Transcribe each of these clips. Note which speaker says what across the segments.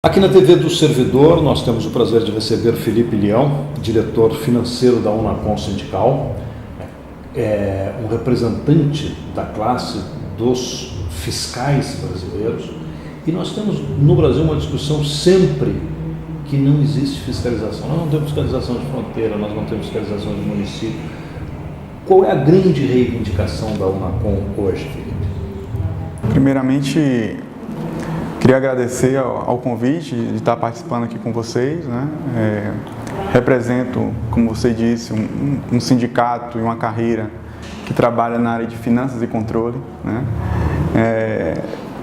Speaker 1: Aqui na TV do Servidor, nós temos o prazer de receber Felipe Leão, diretor financeiro da Unacom Sindical, um representante da classe dos fiscais brasileiros. E nós temos no Brasil uma discussão sempre que não existe fiscalização. Nós não temos fiscalização de fronteira, nós não temos fiscalização de município. Qual é a grande reivindicação da Unacom hoje, Felipe?
Speaker 2: Primeiramente, queria agradecer ao convite de estar participando aqui com vocês, né? Represento, como você disse, um sindicato e uma carreira que trabalha na área de finanças e controle, né?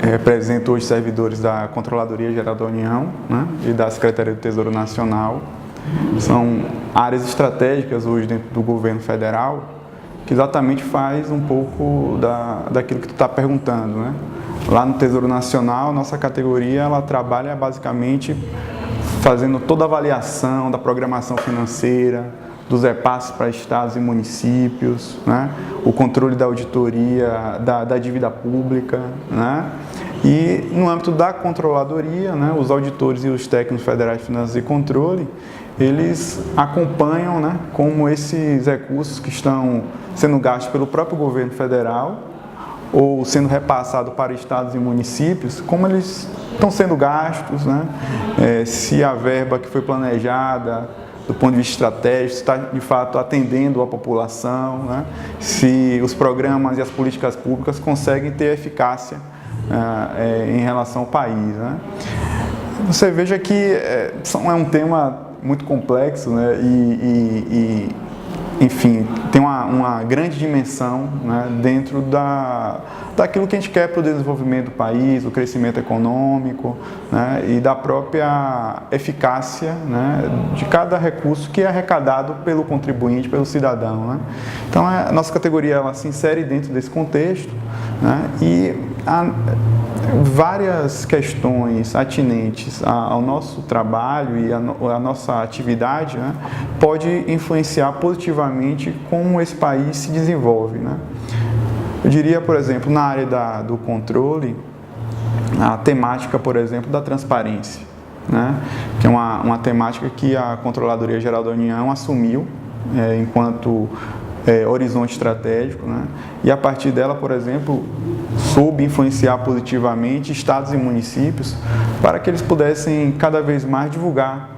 Speaker 2: Represento hoje servidores da Controladoria Geral da União, né? E da Secretaria do Tesouro Nacional. São áreas estratégicas hoje dentro do governo federal que exatamente faz um pouco daquilo que tu está perguntando, né? Lá no Tesouro Nacional, nossa categoria ela trabalha basicamente fazendo toda a avaliação da programação financeira, dos repasses para estados e municípios, né? O controle da auditoria, da dívida pública, né? E no âmbito da controladoria, né, os auditores e os técnicos federais de finanças e controle, eles acompanham, né, como esses recursos que estão sendo gastos pelo próprio governo federal ou sendo repassados para estados e municípios, como eles estão sendo gastos, né? Se a verba que foi planejada do ponto de vista estratégico está de fato atendendo a população, né? Se os programas e as políticas públicas conseguem ter eficácia em relação ao país, né? Você veja que é um tema muito complexo, né? Enfim, tem uma grande dimensão, né, dentro daquilo que a gente quer para o desenvolvimento do país, o crescimento econômico, né, e da própria eficácia, né, de cada recurso que é arrecadado pelo contribuinte, pelo cidadão, né. Então, a nossa categoria ela se insere dentro desse contexto, né, e várias questões atinentes ao nosso trabalho e à nossa atividade, né, pode influenciar positivamente como esse país se desenvolve, né. Eu diria, por exemplo, na área do controle, a temática, por exemplo, da transparência, né, que é uma temática que a Controladoria Geral da União assumiu enquanto horizonte estratégico, né? E a partir dela, por exemplo, soube influenciar positivamente estados e municípios para que eles pudessem cada vez mais divulgar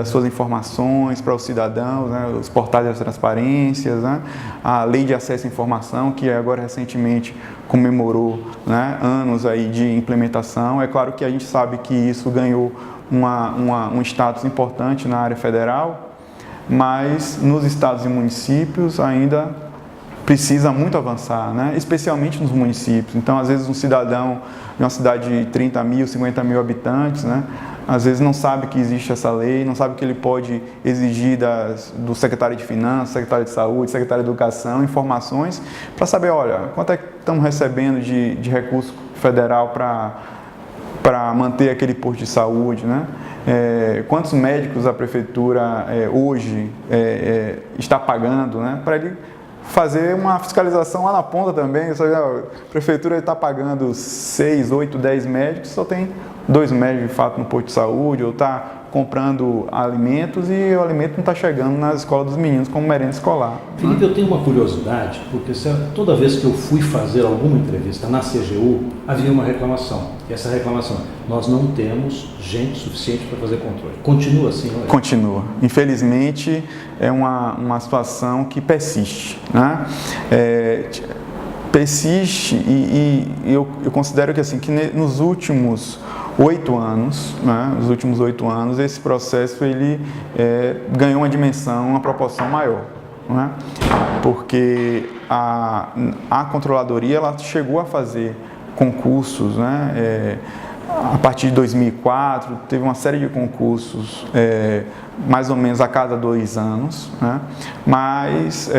Speaker 2: suas informações para os cidadãos, né? Os portais das transparências, né? A Lei de Acesso à Informação, que agora recentemente comemorou, né, anos aí de implementação. É claro que a gente sabe que isso ganhou um status importante na área federal, mas nos estados e municípios ainda precisa muito avançar, né? Especialmente nos municípios. Então, às vezes, um cidadão de uma cidade de 30 mil, 50 mil habitantes, né, às vezes não sabe que existe essa lei, não sabe que ele pode exigir do secretário de Finanças, secretário de Saúde, secretário de Educação, informações para saber, olha, quanto é que estamos recebendo de recurso federal para manter aquele posto de saúde, né? Quantos médicos a prefeitura hoje está pagando, né? Para ele fazer uma fiscalização lá na ponta também. A prefeitura está pagando 6, 8, 10 médicos, só tem 2 médicos de fato no posto de saúde, ou está comprando alimentos e o alimento não está chegando nas escolas dos meninos como merenda escolar.
Speaker 1: Felipe, eu tenho uma curiosidade, porque toda vez que eu fui fazer alguma entrevista na CGU, havia uma reclamação. E essa reclamação, nós não temos gente suficiente para fazer controle. Continua assim, não é?
Speaker 2: Continua. Infelizmente, é uma situação que persiste, né? Persiste e eu considero que, assim, que nos últimos 8 anos, né, nos últimos 8 anos, esse processo ele ganhou uma dimensão, uma proporção maior, né? Porque a controladoria ela chegou a fazer concursos, né? A partir de 2004, teve uma série de concursos, mais ou menos a cada 2 anos, né? Mas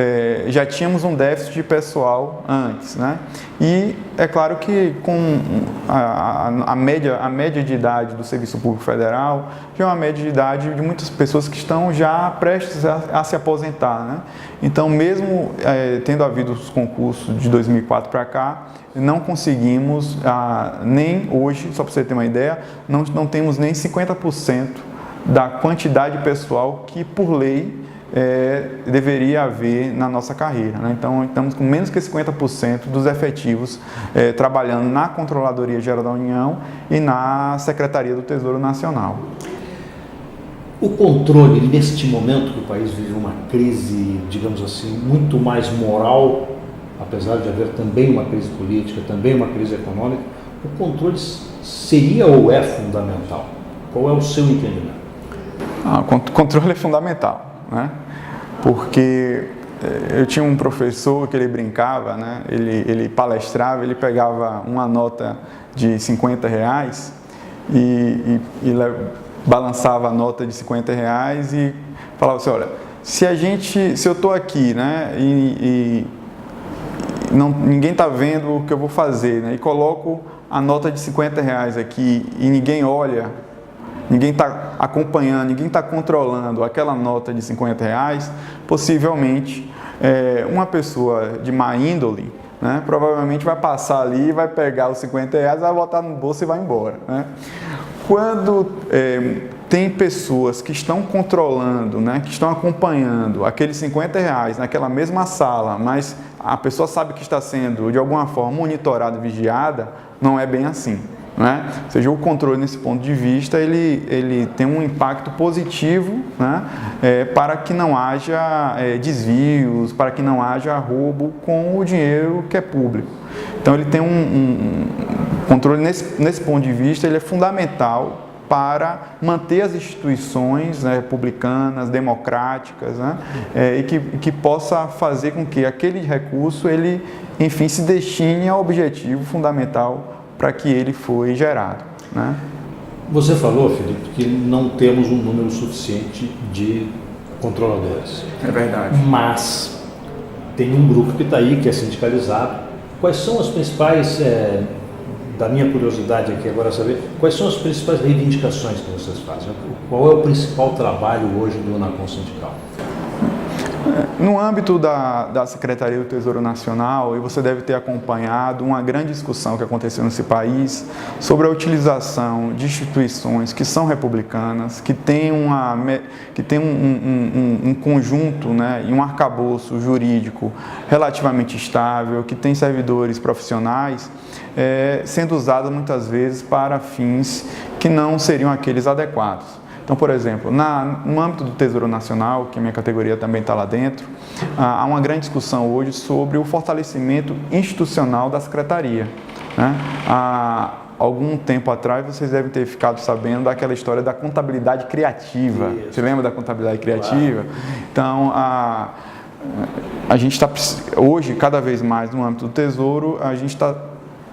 Speaker 2: já tínhamos um déficit de pessoal antes, né? E é claro que com a média de idade do Serviço Público Federal já é uma média de idade de muitas pessoas que estão já prestes a se aposentar, né? Então, mesmo tendo havido os concursos de 2004 para cá, não conseguimos, nem hoje, só para você ter ter uma ideia, não temos nem 50% da quantidade pessoal que, por lei, deveria haver na nossa carreira, né? Então, estamos com menos que 50% dos efetivos trabalhando na Controladoria Geral da União e na Secretaria do Tesouro Nacional.
Speaker 1: O controle, neste momento que o país vive uma crise, digamos assim, muito mais moral, apesar de haver também uma crise política, também uma crise econômica, o controle seria ou é fundamental? Qual é o seu entendimento?
Speaker 2: O controle é fundamental, né? Porque eu tinha um professor que ele brincava, né? Ele palestrava, ele pegava uma nota de R$50 e balançava a nota de R$50 e falava assim, olha, se eu estou aqui, né, e ninguém está vendo o que eu vou fazer, né, e coloco a nota de R$50 aqui e ninguém olha, ninguém está acompanhando, ninguém está controlando aquela nota de R$50, possivelmente uma pessoa de má índole, né, provavelmente vai passar ali, vai pegar os R$50, vai botar no bolso e vai embora, né? Quando tem pessoas que estão controlando, né, que estão acompanhando aqueles R$50 naquela mesma sala, mas a pessoa sabe que está sendo de alguma forma monitorada, vigiada, não é bem assim, né? Ou seja, o controle nesse ponto de vista ele tem um impacto positivo, né, para que não haja desvios, para que não haja roubo com o dinheiro que é público. Então ele tem um controle nesse ponto de vista, ele é fundamental para manter as instituições, né, republicanas, democráticas, né, e que possa fazer com que aquele recurso, ele, enfim, se destine ao objetivo fundamental para que ele foi gerado, né?
Speaker 1: Você falou, Felipe, que não temos um número suficiente de controladores.
Speaker 2: É verdade.
Speaker 1: Mas tem um grupo que está aí, que é sindicalizado. Quais são as principais, da minha curiosidade aqui agora saber, quais são as principais reivindicações que vocês fazem? Qual é o principal trabalho hoje do UNACOM Sindical?
Speaker 2: No âmbito da Secretaria do Tesouro Nacional, e você deve ter acompanhado uma grande discussão que aconteceu nesse país sobre a utilização de instituições que são republicanas, que têm um conjunto, né, e um arcabouço jurídico relativamente estável, que tem servidores profissionais, sendo usadas muitas vezes para fins que não seriam aqueles adequados. Então, por exemplo, no âmbito do Tesouro Nacional, que a minha categoria também está lá dentro, há uma grande discussão hoje sobre o fortalecimento institucional da Secretaria, né? Há algum tempo atrás, vocês devem ter ficado sabendo daquela história da contabilidade criativa. Isso. Você lembra da contabilidade criativa? Claro. Então, a gente está, hoje, cada vez mais no âmbito do Tesouro, a gente está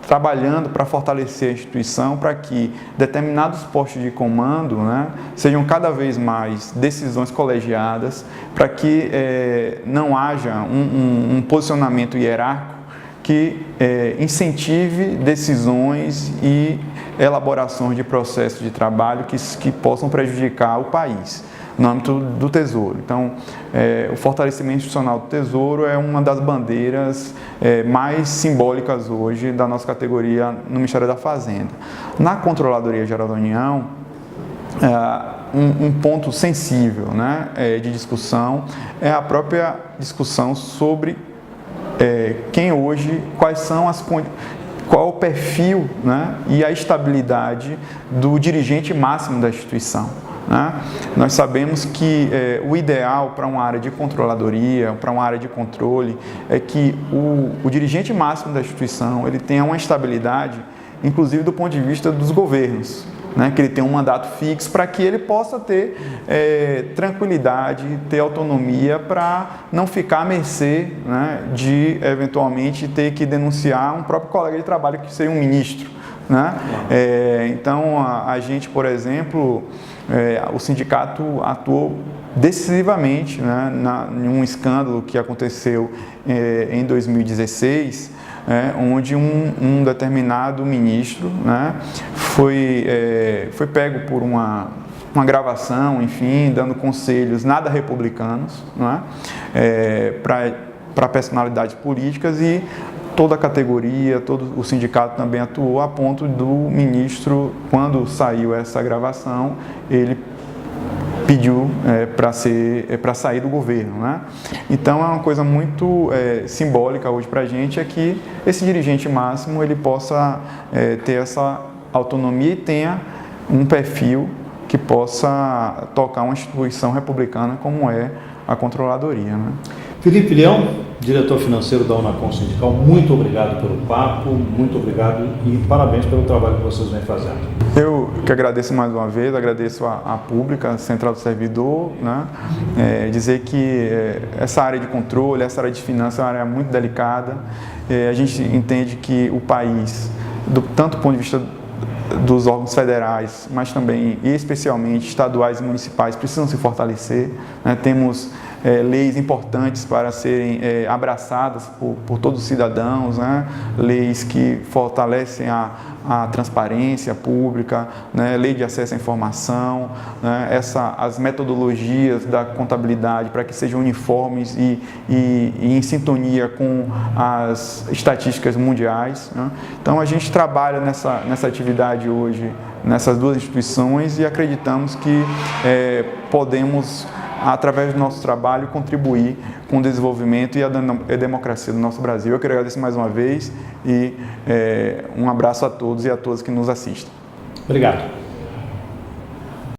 Speaker 2: trabalhando para fortalecer a instituição, para que determinados postos de comando, né, sejam cada vez mais decisões colegiadas, para que não haja um posicionamento hierárquico que incentive decisões e elaborações de processos de trabalho que possam prejudicar o país no âmbito do Tesouro. Então, o fortalecimento institucional do Tesouro é uma das bandeiras mais simbólicas hoje da nossa categoria no Ministério da Fazenda. Na Controladoria Geral da União, um ponto sensível, né, de discussão é a própria discussão sobre quem hoje, qual é o perfil, né, e a estabilidade do dirigente máximo da instituição, né? Nós sabemos que o ideal para uma área de controladoria, para uma área de controle, é que o dirigente máximo da instituição ele tenha uma estabilidade, inclusive do ponto de vista dos governos, né? Que ele tenha um mandato fixo para que ele possa ter tranquilidade, ter autonomia para não ficar à mercê, né, de eventualmente ter que denunciar um próprio colega de trabalho que seja um ministro, né? Então a gente, por exemplo, o sindicato atuou decisivamente, né, em um escândalo que aconteceu em 2016, onde um determinado ministro, né, foi pego por uma gravação, enfim, dando conselhos nada republicanos, né, para personalidades políticas, e toda a categoria, todo o sindicato também atuou, a ponto do ministro, quando saiu essa gravação, ele pediu para sair do governo, né? Então é uma coisa muito simbólica hoje para a gente, é que esse dirigente máximo ele possa ter essa autonomia e tenha um perfil que possa tocar uma instituição republicana como é a controladoria, né?
Speaker 1: Felipe Leão, diretor financeiro da Unacom Sindical, muito obrigado pelo papo, muito obrigado e parabéns pelo trabalho que vocês vêm fazendo.
Speaker 2: Eu que agradeço mais uma vez, agradeço a Pública, a Central do Servidor, né? Dizer que essa área de controle, essa área de finanças é uma área muito delicada. A gente entende que o país, tanto do ponto de vista dos órgãos federais, mas também e especialmente estaduais e municipais, precisam se fortalecer, né? Temos leis importantes para serem abraçadas por todos os cidadãos, né? Leis que fortalecem a transparência pública, né? Lei de acesso à informação, né? As metodologias da contabilidade para que sejam uniformes e em sintonia com as estatísticas mundiais, né? Então a gente trabalha nessa atividade hoje nessas duas instituições e acreditamos que podemos, através do nosso trabalho, contribuir com o desenvolvimento e a democracia do nosso Brasil. Eu quero agradecer mais uma vez e um abraço a todos e a todas que nos assistem.
Speaker 1: Obrigado.